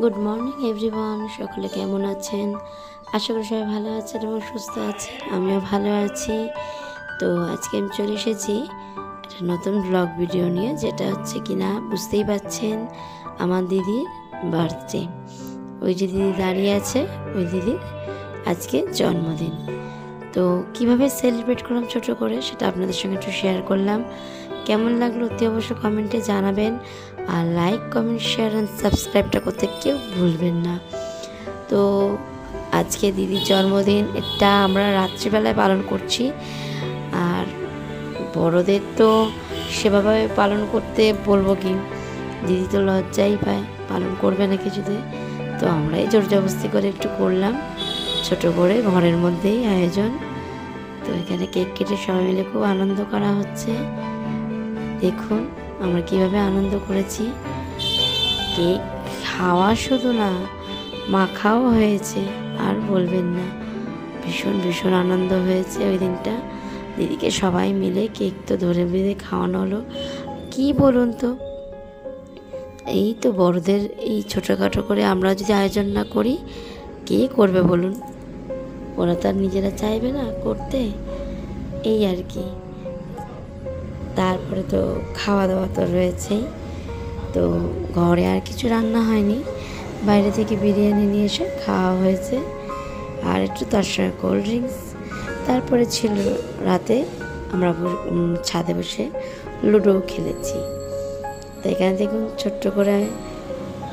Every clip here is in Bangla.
গুড মর্নিং এভরিওয়ান, সকলে কেমন আছেন? আশা করি সবাই ভালো আছেন এবং সুস্থ আছেন। আমিও ভালো আছি। তো আজকে আমি চলে এসেছি একটা নতুন ব্লগ ভিডিও নিয়ে, যেটা হচ্ছে কিনা বুঝতেই পাচ্ছেন আমার দিদির বার্থডে। ওই যে দিদি দাঁড়িয়ে আছে, ওই দিদির আজকে জন্মদিন। তো কিভাবে সেলিব্রেট করলাম ছোট করে, সেটা আপনাদের সঙ্গে একটু শেয়ার করলাম। কেমন লাগলো অতি অবশ্যই কমেন্টে জানাবেন। আর লাইক, কমেন্ট, শেয়ার অ্যান্ড সাবস্ক্রাইবটা করতে কেউ ভুলবেন না। তো আজকে দিদির জন্মদিন, এটা আমরা রাত্রিবেলায় পালন করছি। আর বড়দের তো সেভাবে পালন করতে বলবো কি, দিদি তো লজ্জাই পায়, পালন করবে না কিছুতে। তো আমরাই জোর জবরদস্তি করে একটু করলাম, ছোট করে ঘরের মধ্যেই আয়োজন। তো এখানে কেক কেটে সবাই মিলে খুব আনন্দ করা হচ্ছে। দেখুন আমরা কিভাবে আনন্দ করেছি। কেক খাওয়া শুধু না, মাখাও হয়েছে, আর বলবেন না। ভীষণ ভীষণ আনন্দ হয়েছে ওই দিনটা। দিদিকে সবাই মিলে কেক তো ধরে বেঁধে খাওয়ানো হলো। কি বলুন তো, এই তো বড়দের এই ছোটোখাটো করে আমরা যদি আয়োজন না করি, কে করবে বলুন? ওরা তার নিজেরা চাইবে না করতে, এই আর কি। তারপরে তো খাওয়া দাওয়া তো রয়েছেই। তো ঘরে আর কিছু রান্না হয়নি, বাইরে থেকে বিরিয়ানি নিয়ে এসে খাওয়া হয়েছে, আর একটু তার সঙ্গে কোল্ড ড্রিঙ্কস। তারপরে ছিল রাতে আমরা ছাদে বসে লুডো খেলেছি। তো এখানে দেখুন ছোট্ট করে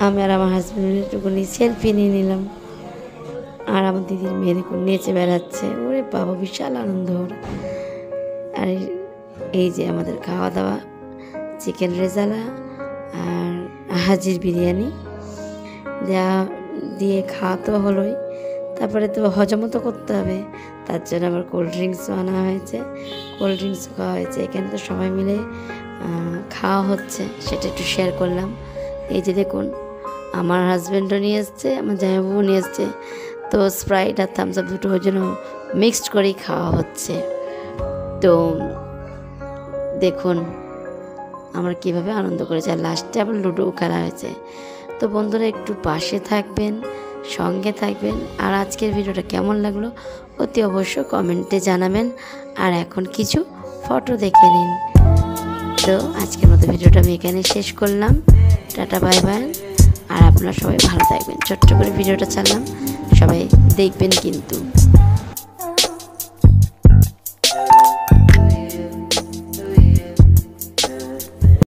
আমি আর আমার হাজব্যান্ড একটুখানি সেলফি নিয়ে নিলাম। আর আমার দিদির মেয়ে দেখুন নেচে বেড়াচ্ছে, ওরে বাবা বিশাল আনন্দ ওর। আর এই যে আমাদের খাওয়া দাওয়া, চিকেন রেজালা আর হাজির বিরিয়ানি দিয়ে খাওয়া তো হলোই। তারপরে তো হজমও তো করতে হবে, তার জন্য আবার কোল্ড ড্রিঙ্কসও আনা হয়েছে, কোল্ড ড্রিঙ্কসও খাওয়া হয়েছে। এখানে তো সবাই মিলে খাওয়া হচ্ছে, সেটা একটু শেয়ার করলাম। এই যে দেখুন আমার হাজব্যান্ডও নিয়ে এসছে, আমার জামাইবাবু নিয়ে এসছে। তো স্প্রাইট আর থামস আপ দুটো ওই জন্য মিক্সড করেই খাওয়া হচ্ছে। তো দেখুন আমরা কীভাবে আনন্দ করেছি। আর লাস্টে আবার লুডোও খেলা হয়েছে। তো বন্ধুরা একটু পাশে থাকবেন, সঙ্গে থাকবেন। আর আজকের ভিডিওটা কেমন লাগলো অতি অবশ্য কমেন্টে জানাবেন। আর এখন কিছু ফটো দেখে নিন। তো আজকের মতো ভিডিওটা আমি এখানে শেষ করলাম। Tata, bye bye. আর আপনারা সবাই ভালো থাকবেন। ছোট্ট করে ভিডিওটা ছাড়লাম, সবাই দেখবেন কিন্তু।